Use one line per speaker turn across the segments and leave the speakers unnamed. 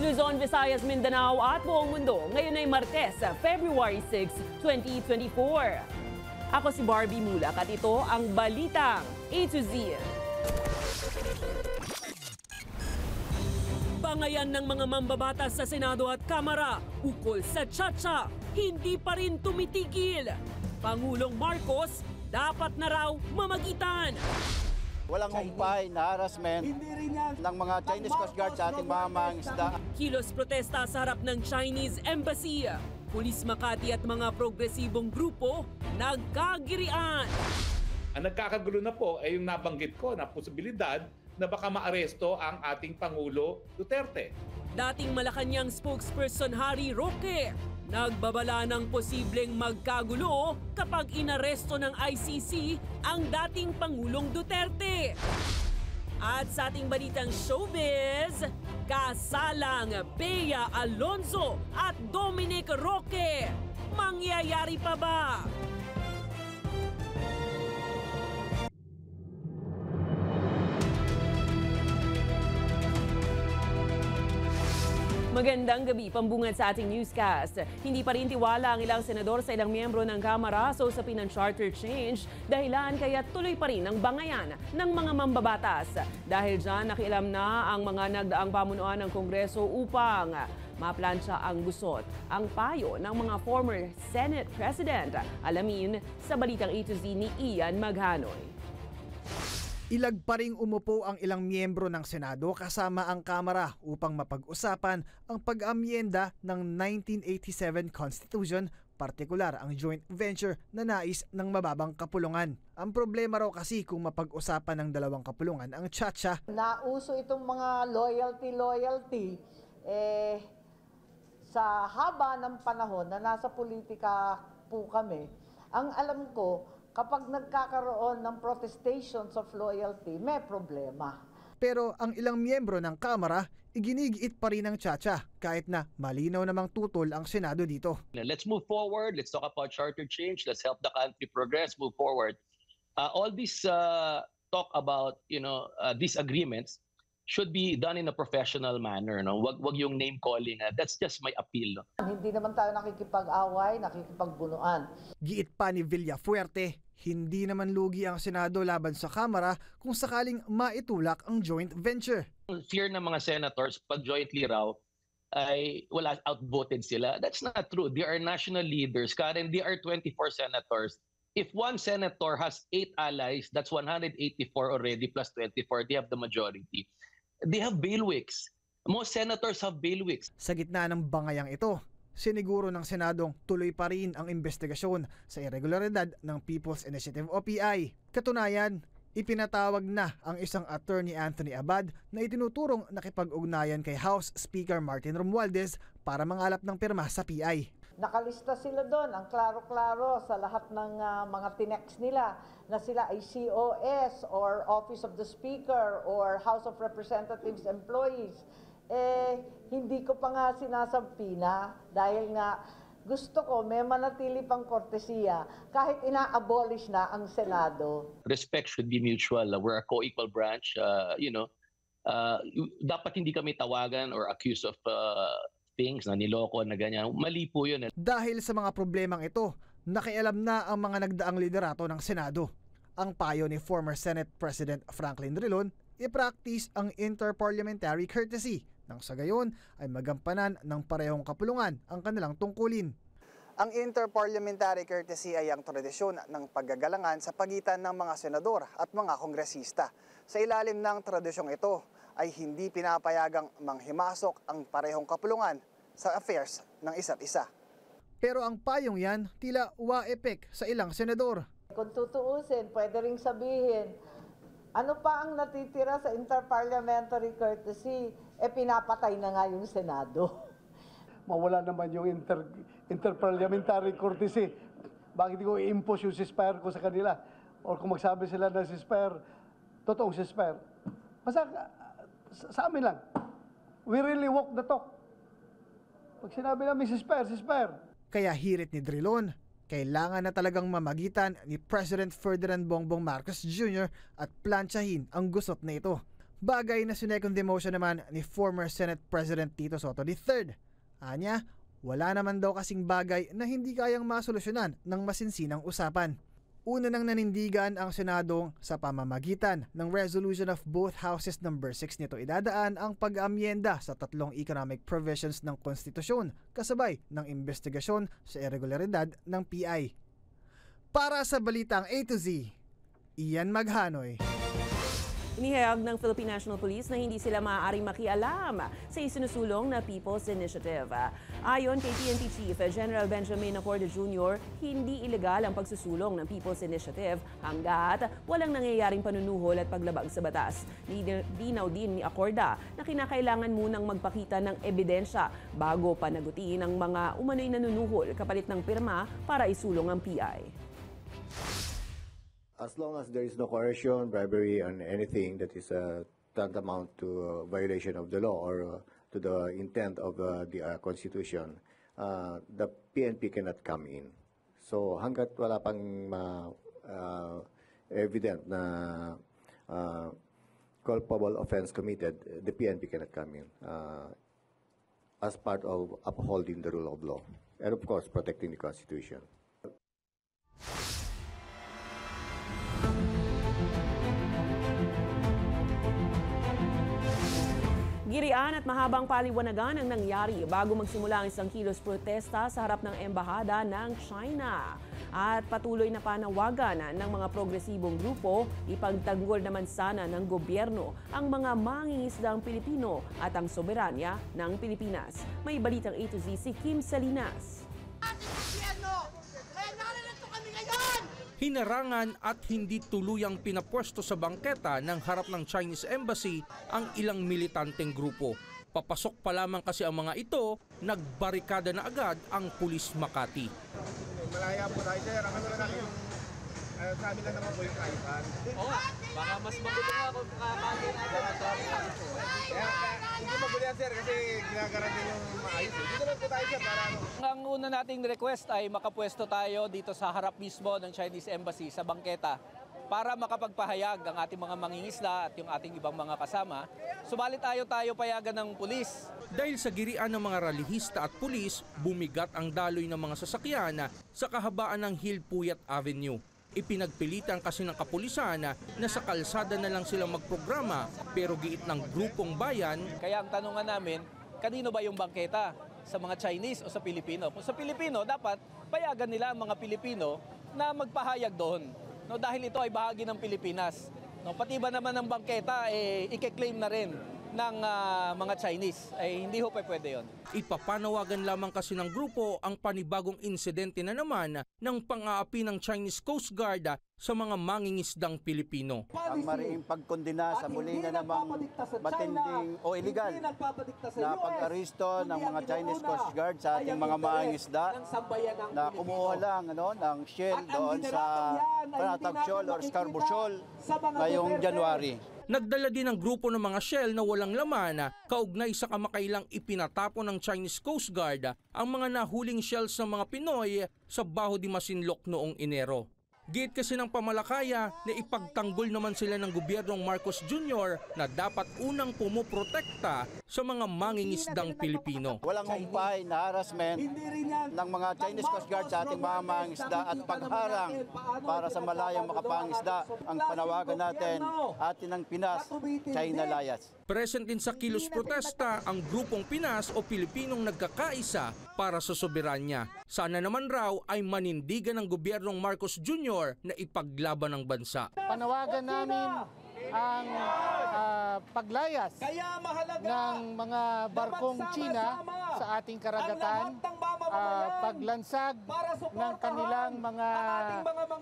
Luzon, Visayas, Mindanao at buong mundo. Ngayon ay Martes, February 6, 2024. Ako si Barbie Mulak at ito ang Balitang A to Z. Bangayan ng mga mambabatas sa Senado at Kamara ukol sa tsa-tsa, hindi pa rin tumitigil. Pangulong Marcos dapat na raw mamagitan.
Walang humpay na harassment ng mga Chinese Coast Guard sa ating mga mangisda.
Kilos protesta sa harap ng Chinese Embassy. Pulis Makati at mga progresibong grupo nagkagirian.
Ang nagkakagulo na po ay yung nabanggit ko na posibilidad na baka maaresto ang ating Pangulo Duterte.
Dating Malacanang spokesperson Harry Roque nagbabala ng posibleng magkagulo kapag inaresto ng ICC ang dating Pangulong Duterte. At sa ating balitang showbiz, kasalang Bea Alonzo at Dominic Roque. Mangyayari pa ba? Magandang gabi, pambungad sa ating newscast. Hindi pa rin tiwala ang ilang senador sa ilang miyembro ng Kamara sa usapin ng charter change, dahilan kaya tuloy pa rin ang bangayan ng mga mambabatas. Dahil dyan, nakialam na ang mga nagdaang pamunuan ng Kongreso upang maplansya ang gusot, ang payo ng mga former Senate President. Alamin sa Balitang A to Z ni Ian Maghanoy.
Ilag pa ring umupo ang ilang miyembro ng Senado kasama ang Kamara upang mapag-usapan ang pag-amyenda ng 1987 Constitution, partikular ang joint venture na nais ng mababang kapulungan. Ang problema raw kasi kung mapag-usapan ng dalawang kapulungan ang tsa-tsa.
Nauso itong mga loyalty, sa haba ng panahon na nasa politika po kami, ang alam ko, kapag nagkakaroon ng protestations of loyalty, may problema.
Pero ang ilang miyembro ng Kamara, iginigiit pa rin ang tsa-tsa kahit na malinaw namang tutol ang Senado dito.
Let's move forward. Let's talk about charter change. Let's help the country progress, move forward. All this talk about these agreements should be done in a professional manner. No? Wag yung name calling. That's just my appeal. No?
Hindi naman tayo nakikipag-away, nakikipagbunuan.
Giit pa ni Villafuerte, hindi naman lugi ang Senado laban sa Kamara kung sakaling maitulak ang joint venture.
Fear ng mga senators pag jointly raw ay wala, outvoted sila. That's not true. They are national leaders. Karen, they are 24 senators. If one senator has 8 allies, that's 184 already plus 24. They have the majority. They have bailiwicks. Most senators have bailiwicks.
Sa gitna ng bangayang ito, siniguro ng Senadong tuloy pa rin ang investigasyon sa irregularidad ng People's Initiative o PI. Katunayan, ipinatawag na ang isang attorney Anthony Abad na itinuturong nakipag-ugnayan kay House Speaker Martin Romualdez para mangalap ng pirma sa PI.
Nakalista sila doon, ang klaro-klaro sa lahat ng mga tinex nila na sila ay COS or Office of the Speaker or House of Representatives employees. Hindi ko pa nga sinasampi na dahil nga gusto ko may manatili pang kortesiya kahit ina-abolish na ang Senado.
Respect should be mutual. We're a co-equal branch. Dapat hindi kami tawagan or accused of things na niloko na ganyan. Mali po yun.
Dahil sa mga problemang ito, nakialam na ang mga nagdaang liderato ng Senado. Ang payo ni former Senate President Franklin Drilon, i-practice ang interparliamentary courtesy nang sa gayon ay magampanan ng parehong kapulungan ang kanilang tungkulin. Ang interparliamentary courtesy ay ang tradisyon ng paggagalangan sa pagitan ng mga senador at mga kongresista. Sa ilalim ng tradisyong ito ay hindi pinapayagang manghimasok ang parehong kapulungan sa affairs ng isa't isa. Pero ang payong yan tila wa-epek sa ilang senador.
Kung tutuusin, pwede ring sabihin, ano pa ang natitira sa interparliamentary courtesy? Pinapatay na nga yung Senado.
Mawala naman yung interparliamentary courtesy. Bakit ko i-impose yung ceasefire ko sa kanila? O kung magsabi sila na ceasefire, totoong ceasefire. Basta sa amin lang. We really walk the talk. Pag sinabi namin ceasefire, ceasefire.
Kaya hirit ni Drilon, kailangan na talagang mamagitan ni President Ferdinand Bongbong Marcos Jr. at plansyahin ang gusot na ito. Bagay na sinecond demotion naman ni former Senate President Tito Soto III. Anya, wala naman daw kasing bagay na hindi kayang masolusyonan ng masinsinang usapan. Una nang nanindigan ang Senado sa pamamagitan ng resolution of both houses number 6 nito idadaan ang pag-aamyenda sa 3 economic provisions ng konstitusyon kasabay ng investigasyon sa irregularidad ng PI. Para sa Balitang A to Z, Ian Maghanoy.
Inihayag ng Philippine National Police na hindi sila maaaring makialam sa isinusulong na People's Initiative. Ayon kay PNP Chief General Benjamin Acorda Jr., hindi ilegal ang pagsusulong ng People's Initiative hanggat walang nangyayaring panunuhol at paglabag sa batas. Linaw din ni Acorda na kinakailangan munang magpakita ng ebidensya bago panagutin ang mga umano'y nanunuhol kapalit ng pirma para isulong ang PI.
As long as there is no coercion, bribery, and anything that is tantamount to violation of the law or to the intent of the Constitution, the PNP cannot come in. So hanggat wala pang evident na culpable offense committed, the PNP cannot come in as part of upholding the rule of law and of course protecting the Constitution.
Girian at mahabang paliwanagan ang nangyari bago magsimula ang isang kilos protesta sa harap ng embahada ng China. At patuloy na panawagan ng mga progresibong grupo, ipagtanggol naman sana ng gobyerno ang mga mangingisdang Pilipino at ang soberanya ng Pilipinas. May balitang A to Z si Kim Salinas.
Hinarangan at hindi tuluyang pinapwesto sa bangketa ng harap ng Chinese Embassy ang ilang militanteng grupo. Papasok pa lamang kasi ang mga ito, nagbarikada na agad ang pulis Makati.
Malaya po tayo, sir. Ang ano na natin yung sa amin lang naman po yung kaipan. Oo nga, baka mas mabuti nga kung kakagin natin ang hindi mabuti yan, sir, kasi ginagarantin yung maayos. Dito lang po tayo, sir, para ano.
Ang una nating request ay makapwesto tayo dito sa harap mismo ng Chinese Embassy sa bangketa para makapagpahayag ang ating mga mangingisda at yung ating ibang mga kasama. Subalit tayo payagan ng pulis.
Dahil sa girian ng mga ralihista at pulis, bumigat ang daloy ng mga sasakyan sa kahabaan ng Hilpuyat Avenue. Ipinagpilitan kasi ng kapulisan na sa kalsada na lang silang magprograma pero giit ng grupong bayan.
Kaya ang tanungan namin, kanino ba yung bangketa? Sa mga Chinese o sa Pilipino? Kung sa Pilipino, dapat payagan nila ang mga Pilipino na magpahayag doon. No, dahil ito ay bahagi ng Pilipinas. No, pati ba naman ng bangketa, i-claim na rin ng mga Chinese. Hindi ho pwede yun.
Ipapanawagan lamang kasi ng grupo ang panibagong insidente na naman ng pang-aapi ng Chinese Coast Guard sa mga mangingisdang Pilipino.
Ang mariing pagkondena sa muli na namang matinding o illegal na pag-aristo ng mga Chinese Coast Guard sa ating mga mangingisda na kumuha lang ng shell doon sa Panatag Shoal or Scarborough Shoal ngayong January.
Nagdala din ang grupo ng mga shell na walang laman kaugnay sa kamakailang ipinatapon ng Chinese Coast Guard ang mga nahuling shells ng mga Pinoy sa Baho de Masinloc noong Enero. Giit kasi ng pamalakaya na ipagtanggol naman sila ng gobyernong Marcos Jr. na dapat unang pumuprotekta sa mga mangingisdang Pilipino.
Walang humpay na harassment ng mga Chinese Coast Guard sa ating mga mangingisda at pagharang para sa malayang makapangisda. Ang panawagan natin, atin ang Pinas, China Layas.
Present din sa kilos protesta ang grupong Pinas o Pilipinong nagkakaisa para sa soberanya. Sana naman raw ay manindigan ng gobyernong Marcos Jr. na ipaglaban ang bansa.
Panawagan namin ang paglayas ng mga barkong China sa ating karagatan, paglansag ng kanilang mga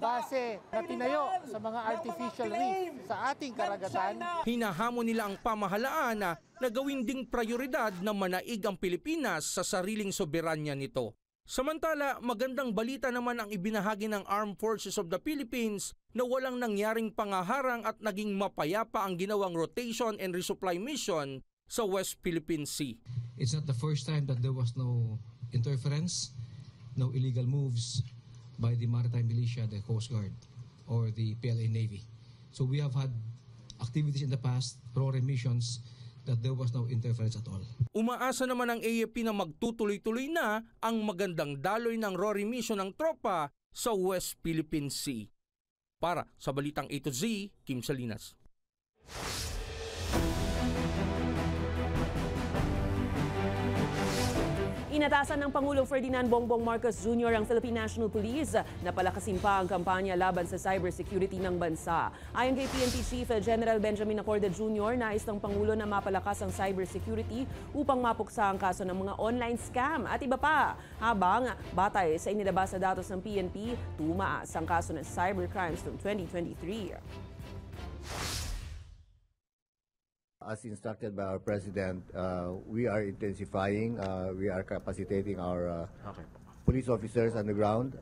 base na tinayo sa mga artificial reef sa ating karagatan.
Hinahamon nila ang pamahalaan na gawin ding prioridad na manaig ang Pilipinas sa sariling soberanya nito. Samantala, magandang balita naman ang ibinahagi ng Armed Forces of the Philippines na walang nangyaring pangaharang at naging mapayapa ang ginawang rotation and resupply mission sa West Philippine Sea.
It's not the first time that there was no interference, no illegal moves by the Maritime Militia, the Coast Guard, or the PLA Navy. So we have had activities in the past, RORI missions, that there was no interference at all.
Umaasa naman ang AFP na magtutuloy-tuloy na ang magandang daloy ng RORI mission ng tropa sa West Philippine Sea. Para sa Balitang A to Z, Kim Salinas.
Inatasan ng Pangulong Ferdinand Bongbong Marcos Jr. ang Philippine National Police na palakasin pa ang kampanya laban sa cybersecurity ng bansa. Ayon kay PNP Chief General Benjamin Acorda Jr., nais ng Pangulo na mapalakas ang cybersecurity upang mapuksa ang kaso ng mga online scam at iba pa. Habang batay sa inilabas sa datos ng PNP, tumaas ang kaso ng cybercrimes noong 2023.
As instructed by our President, we are intensifying, we are capacitating our police officers on the ground,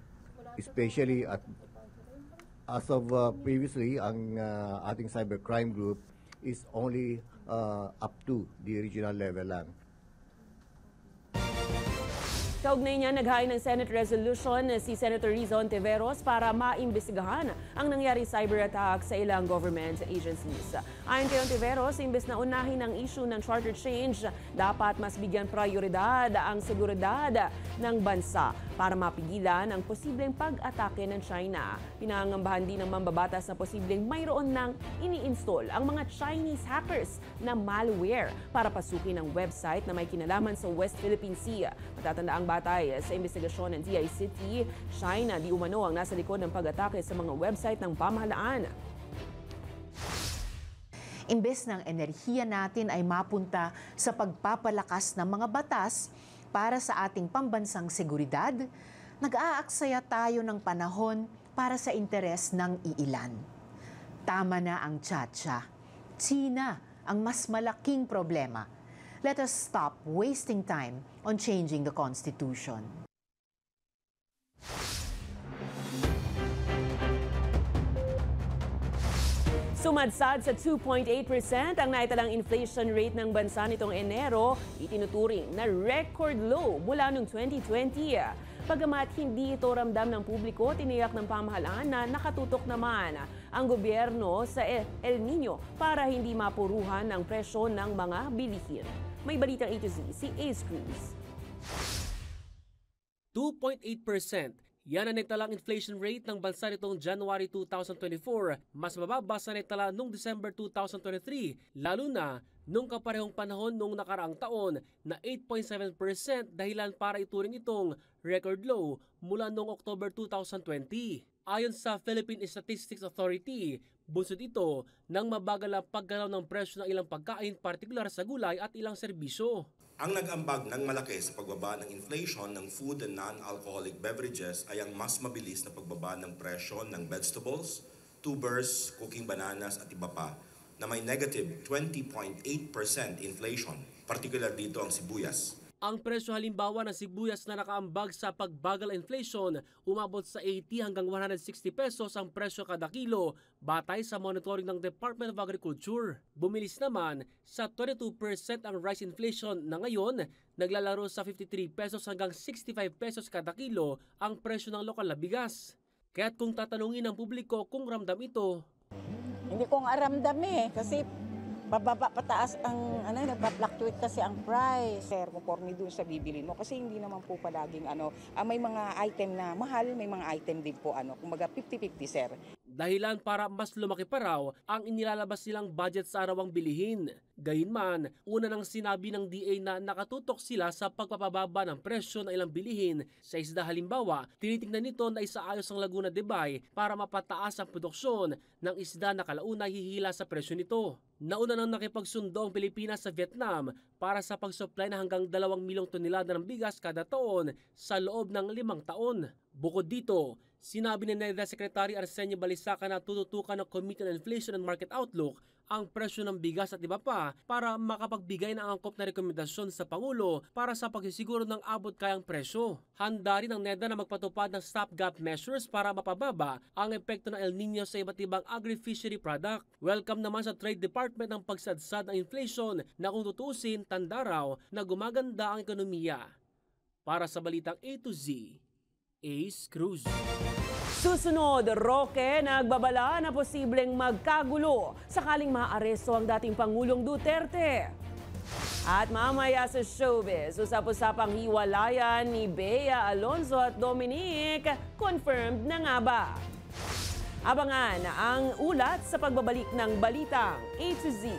especially as of previously, ang ating cybercrime group is only up to the regional level lang.
Kaugnay niya, naghain ng Senate resolution si Senator Riza Ontiveros para maimbestigahan ang nangyari cyber attack sa ilang government agencies. Ayon kay Ontiveros, imbes na unahin ang issue ng charter change, dapat mas bigyan prioridad ang seguridad ng bansa para mapigilan ang posibleng pag-atake ng China. Pinangangambahan din ng mambabatas na posibleng mayroon ng ini-install ang mga Chinese hackers na malware para pasukin ang website na may kinalaman sa West Philippine Sea. Matatanda ang batay sa investigasyon ng DICT, China di umano ang nasa likod ng pag-atake sa mga website ng pamahalaan.
Imbes ng enerhiya natin ay mapunta sa pagpapalakas ng mga batas para sa ating pambansang seguridad, nag-aaksaya tayo ng panahon para sa interes ng iilan. Tama na ang tsa-tsa. China ang mas malaking problema. Let us stop wasting time on changing the Constitution.
Sumadsad sa 2.8% ang naitalang inflation rate ng bansa nitong Enero, itinuturing na record low mula noong 2020. Pagamat hindi ito ramdam ng publiko, tiniyak ng pamahalaan na nakatutok naman ang gobyerno sa El Nino para hindi mapuruhan ng presyo ng mga bilihin. May Balitang A to Z, si Ace Cruz.
2.8%. Yan ang naitalang inflation rate ng bansa nitong January 2024, mas mababa sa naitala noong December 2023, lalo na nung kaparehong panahon noong nakaraang taon na 8.7% dahilan para ituring itong record low mula noong October 2020. Ayon sa Philippine Statistics Authority, bunsod ito ng mabagal na paggalaw ng presyo ng ilang pagkain, partikular sa gulay at ilang serbisyo.
Ang nag-ambag ng malaki sa pagbaba ng inflation ng food and non-alcoholic beverages ay ang mas mabilis na pagbaba ng presyo ng vegetables, tubers, cooking bananas at iba pa na may negative 20.8% inflation, particular dito ang sibuyas.
Ang presyo halimbawa ng sibuyas na nakaambag sa pagbagal inflation, umabot sa 80 hanggang 160 pesos ang presyo kada kilo, batay sa monitoring ng Department of Agriculture. Bumilis naman sa 22% ang rice inflation na ngayon, naglalaro sa 53 pesos hanggang 65 pesos kada kilo ang presyo ng lokal na bigas. Kaya't kung tatanungin ng publiko kung ramdam ito,
hindi ko nga ramdam kasi pababa pataas ang nagpa-fluctuate kasi ang price. Sir, conforme doon sa bibilin mo kasi hindi naman po palaging may mga item na mahal, may mga item din po kumbaga 50-50 sir.
Dahilan para mas lumaki pa raw ang inilalabas nilang budget sa arawang bilihin. Gayunman, una nang sinabi ng DA na nakatutok sila sa pagpapababa ng presyo ng ilang bilihin. Sa isda halimbawa, tinitingnan nito na isaayos ang Laguna de Bay para mapataas ang produksyon ng isda na kalauna hihila sa presyo nito. Nauna nang nakipagsundo ang Pilipinas sa Vietnam para sa pag-supply na hanggang 2 milyong tonelada ng bigas kada taon sa loob ng 5 taon. Bukod dito, sinabi ni NEDA Secretary Arsenio Balisacan na tututukan ng Committee on Inflation and Market Outlook ang presyo ng bigas at iba pa para makapagbigay ng angkop na rekomendasyon sa Pangulo para sa pagsisiguro ng abot kayang presyo. Handa rin ang NEDA na magpatupad ng stopgap measures para mapababa ang epekto ng El Nino sa iba't ibang agri-fishery product. Welcome naman sa Trade Department ang pagsadsad ng inflation na kung tutusin, tanda raw na gumaganda ang ekonomiya. Para sa Balitang A to Z, Ace Cruz.
Susunod, Roque nagbabala na posibleng magkagulo sakaling maaresto ang dating Pangulong Duterte. At mamaya sa showbiz, usap-usapang hiwalayan ni Bea Alonzo at Dominic, confirmed na nga ba? Abangan ang ulat sa pagbabalik ng Balitang A to Z.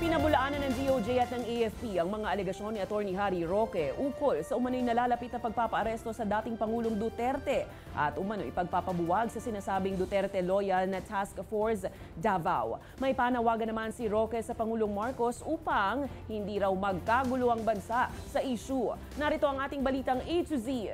Pinabulaanan ng DOJ at ng AFP ang mga alegasyon ni Atty. Harry Roque ukol sa umano'y nalalapit na pagpapaaresto sa dating Pangulong Duterte at umano'y pagpapabuwag sa sinasabing Duterte Loyal na Task Force Davao. May panawagan naman si Roque sa Pangulong Marcos upang hindi raw magkagulo ang bansa sa issue. Narito ang ating Balitang A to Z.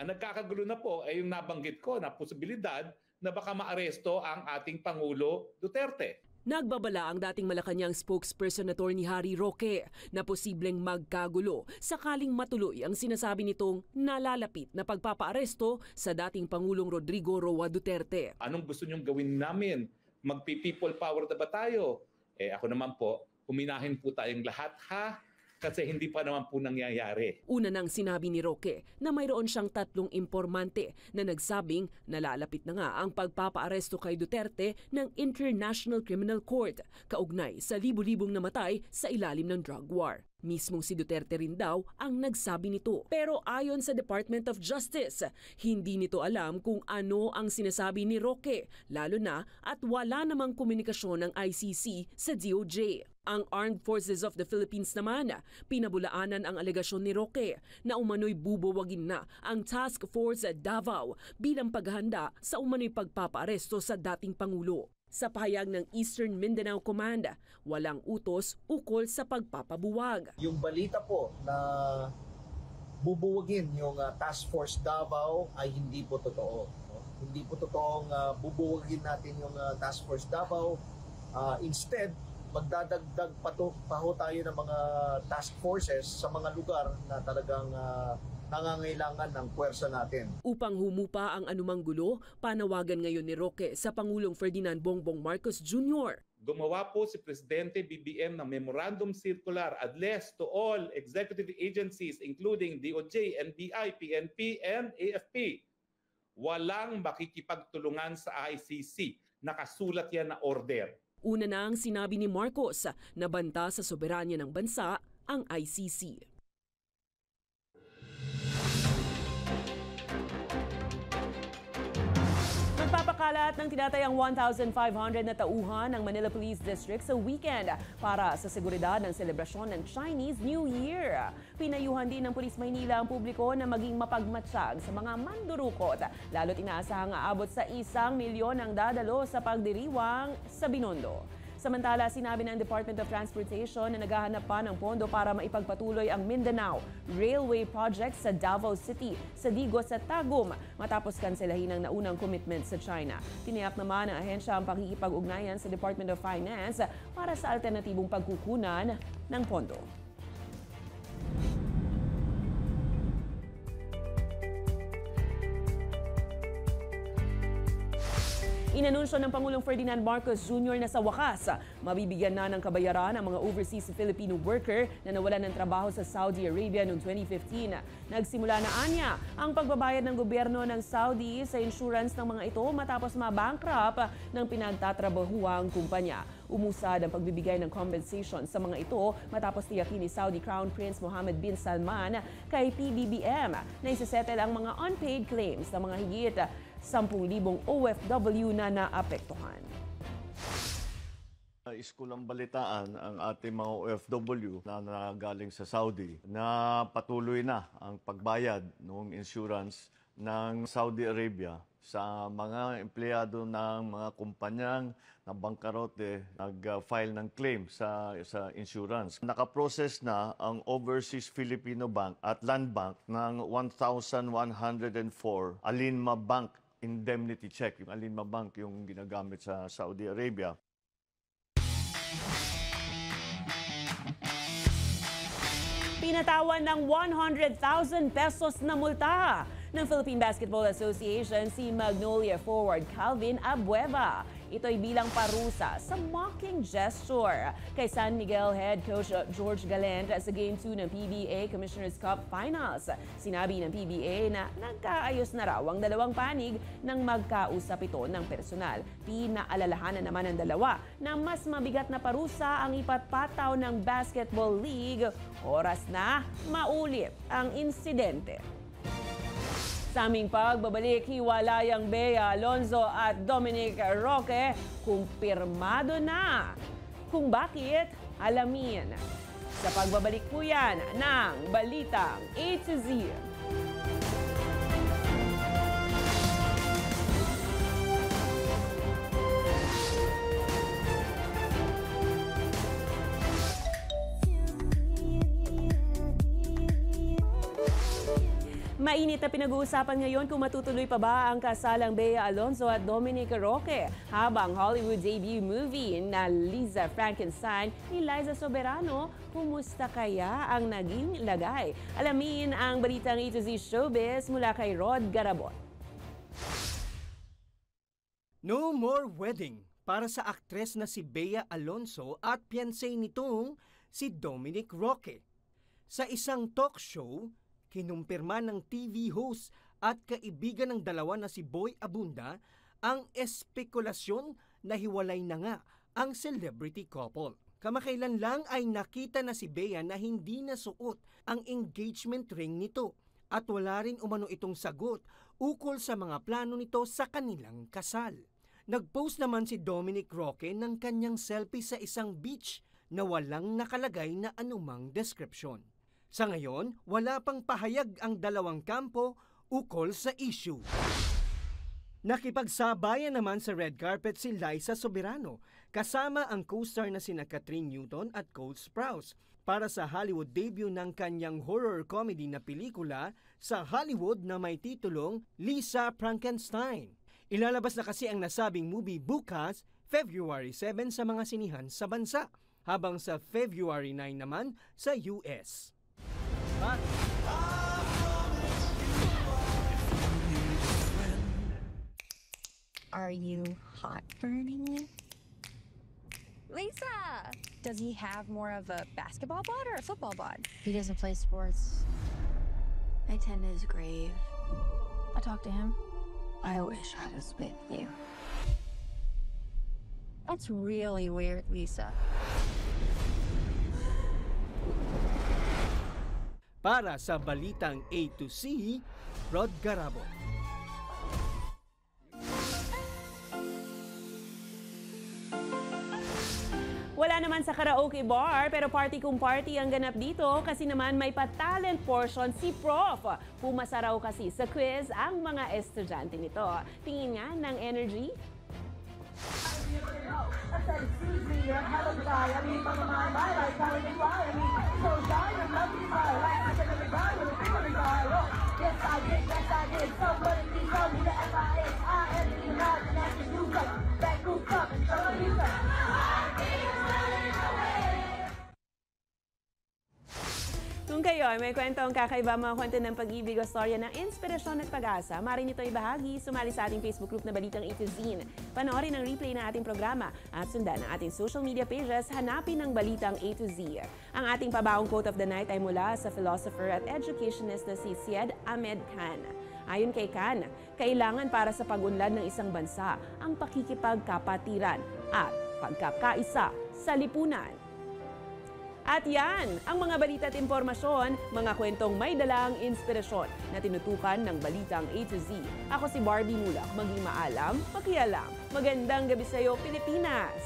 Ang nagkakagulo na po ay yung nabanggit ko na posibilidad na baka maaresto ang ating Pangulo Duterte.
Nagbabala ang dating Malacanang spokesperson Atty. Harry Roque na posibleng magkagulo sakaling matuloy ang sinasabi nitong nalalapit na pagpapaaresto sa dating Pangulong Rodrigo Roa Duterte.
Anong gusto niyong gawin namin? Magpi-people power na ba tayo? Ako naman po, huminahin po tayong lahat ha? Kasi hindi pa naman po nangyayari.
Una nang sinabi ni Roque na mayroon siyang 3 impormante na nagsabing nalalapit na nga ang pagpapaaresto kay Duterte ng International Criminal Court kaugnay sa libu-libong namatay sa ilalim ng drug war. Mismong si Duterte rin daw ang nagsabi nito. Pero ayon sa Department of Justice, hindi nito alam kung ano ang sinasabi ni Roque, lalo na at wala namang komunikasyon ng ICC sa DOJ. Ang Armed Forces of the Philippines naman, pinabulaanan ang alegasyon ni Roque na umano'y bubuwagin na ang Task Force Davao bilang paghahanda sa umano'y pagpapaaresto sa dating Pangulo. Sa pahayag ng Eastern Mindanao Command, walang utos ukol sa pagpapabuwag.
Yung balita po na bubuwagin yung Task Force Davao ay hindi po totoo. Hindi po totoong bubuwagin natin yung Task Force Davao. Instead, magdadagdag pa ho tayo ng mga task forces sa mga lugar na talagang nangangailangan ng puwersa natin.
Upang humupa ang anumang gulo, panawagan ngayon ni Roque sa Pangulong Ferdinand Bongbong Marcos Jr.
Gumawa po si Presidente BBM ng Memorandum Circular addressed to all executive agencies including DOJ, NBI, PNP, and AFP. Walang makikipagtulungan sa ICC. Nakasulat yan na order.
Una na ang sinabi ni Marcos na banta sa soberanya ng bansa ang ICC. Magpapakalat ng tinatayang 1,500 na tauhan ng Manila Police District sa weekend para sa seguridad ng selebrasyon ng Chinese New Year. Pinayuhan din ng Pulis Maynila ang publiko na maging mapagmatsyag sa mga mandurukot, lalo't inaasahang aabot sa 1 milyon ang dadalo sa pagdiriwang sa Binondo. Samantala, sinabi ng Department of Transportation na naghahanap pa ng pondo para maipagpatuloy ang Mindanao Railway Project sa Davao City, sa Digos at Tagum matapos kanselahin ang naunang commitment sa China. Tiniyak naman ng ahensya ang pakikipag-ugnayan sa Department of Finance para sa alternatibong pagkukunan ng pondo. Inanunsyo ng Pangulong Ferdinand Marcos Jr. na sa wakas, mabibigyan na ng kabayaran ang mga overseas Filipino worker na nawalan ng trabaho sa Saudi Arabia noong 2015. Nagsimula na anya ang pagbabayad ng gobyerno ng Saudi sa insurance ng mga ito matapos ma-bankrupt ng pinagtatrabahuang kumpanya. Umusad ang pagbibigay ng compensation sa mga ito matapos tiyakin ni Saudi Crown Prince Mohammed bin Salman kay PBBM na isisettle ang mga unpaid claims ng mga higit 10,000 OFW na naapektuhan.
Iskulang balitaan ang ating mga OFW na nagaling sa Saudi na patuloy na ang pagbayad ng insurance ng Saudi Arabia sa mga empleyado ng mga kumpanyang na bangkarote nag-file ng claim sa insurance. Nakaprocess na ang Overseas Filipino Bank at Land Bank ng 1,104 Alinma Bank indemnity check. Yung Alinma Bank yung ginagamit sa Saudi Arabia.
Pinatawan ng 100,000 pesos na multa ng Philippine Basketball Association si Magnolia forward Calvin Abueva. Ito'y bilang parusa sa mocking gesture kay San Miguel head coach George Gallant sa Game 2 ng PBA Commissioner's Cup Finals. Sinabi ng PBA na nagkaayos na raw ang dalawang panig nang magkausap ito ng personal. Pinaalalahanan naman ng dalawa na mas mabigat na parusa ang ipatpataw ng Basketball League. Oras na maulit ang insidente. Sa aming pagbabalik, hiwalayang Bea Alonzo at Dominic Roque, kumpirmado na. Kung bakit, alamin. Sa pagbabalik po yan ng Balitang A to Z. Mainit na pinag-uusapan ngayon kung matutuloy pa ba ang kasalang Bea Alonzo at Dominic Roque habang Hollywood debut movie na Lisa Frankenstein ni Liza Soberano. Kumusta kaya ang naging lagay? Alamin ang Balitang A to Z Showbiz mula kay Rod Garabon.
No more wedding para sa aktres na si Bea Alonzo at fiancé nitong si Dominic Roque. Sa isang talk show, kinumpirma ng TV host at kaibigan ng dalawa na si Boy Abunda ang espekulasyon na hiwalay na nga ang celebrity couple. Kamakailan lang ay nakita na si Bea na hindi nasuot ang engagement ring nito at wala rin umano itong sagot ukol sa mga plano nito sa kanilang kasal. Nag-post naman si Dominic Roque ng kanyang selfie sa isang beach na walang nakalagay na anumang description. Sa ngayon, wala pang pahayag ang dalawang kampo ukol sa issue. Nakipagsabayan naman sa red carpet si Liza Soberano kasama ang co-star na sina Catherine Newton at Cole Sprouse para sa Hollywood debut ng kanyang horror comedy na pelikula sa Hollywood na may titulong Lisa Frankenstein. Ilalabas na kasi ang nasabing movie bukas, February 7 sa mga sinihan sa bansa, habang sa February 9 naman sa US.
Are you hot for me? Lisa! Does he have more of a basketball bod or a football bod?
He doesn't play sports. I tend to his grave.
I talked to him.
I wish I was with you.
That's really weird, Lisa.
Para sa Balitang A to Z, Rod Garabon.
Wala naman sa karaoke bar pero party kung party ang ganap dito kasi naman may pa-talent portion si Prof. Pumasa raw kasi sa quiz ang mga estudyante nito. Tingin nga ng energy. Kung kayo ay may kwentong kakaiba, mga kwento ng pag-ibig o storya ng inspirasyon at pag-asa, maaari nito ibahagi, sumali sa ating Facebook group na Balitang A to Z. Panoorin ang replay ng ating programa at sundan ang ating social media pages, hanapin ang Balitang A to Z. Ang ating pabaong quote of the night ay mula sa philosopher at educationist na si Syed Ahmed Khan. Ayon kay Khan, kailangan para sa pag-unlad ng isang bansa ang pakikipagkapatiran at pagkakaisa sa lipunan. At yan, ang mga balita at impormasyon, mga kwentong may dalang inspirasyon na tinutukan ng Balitang A to Z. Ako si Barbie Mulak, maging maalam, makialam. Magandang gabi sa iyo, Pilipinas!